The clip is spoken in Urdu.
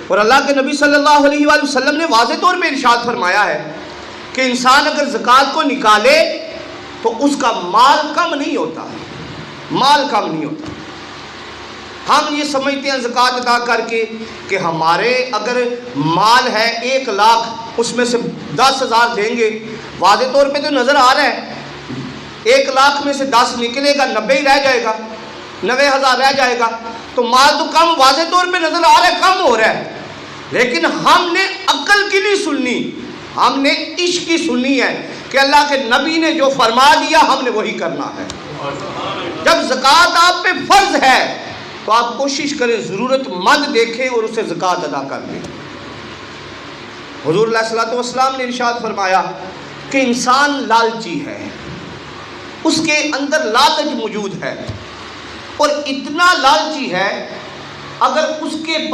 اور اللہ کے نبی صلی اللہ علیہ وآلہ وسلم نے واضح طور پہ ارشاد فرمایا ہے کہ انسان اگر زکوٰۃ کو نکالے تو اس کا مال کم نہیں ہوتا، مال کم نہیں ہوتا۔ ہم یہ سمجھتے ہیں زکوٰۃ ادا کر کے کہ ہمارے اگر مال ہے 1 لاکھ، اس میں سے 10,000 دیں گے، واضح طور پہ تو نظر آ رہا ہے 1 لاکھ میں سے 10 نکلے گا، 90 ہی رہ جائے گا، 90,000 رہ جائے گا، تو مال تو کم واضح طور پہ نظر آ رہا ہے، کم ہو رہا ہے۔ لیکن ہم نے عقل کی نہیں سننی، ہم نے عشق کی سننی ہے کہ اللہ کے نبی نے جو فرما دیا ہم نے وہی کرنا ہے۔ جب زکوٰۃ آپ پہ فرض ہے تو آپ کوشش کریں ضرورت مند دیکھیں اور اسے زکوٰۃ ادا کر دیں۔ حضور علیہ الصلوۃ والسلام نے ارشاد فرمایا کہ انسان لالچی ہے، اس کے اندر لالچ موجود ہے، اور اتنا لالچی ہے اگر اس کے پاس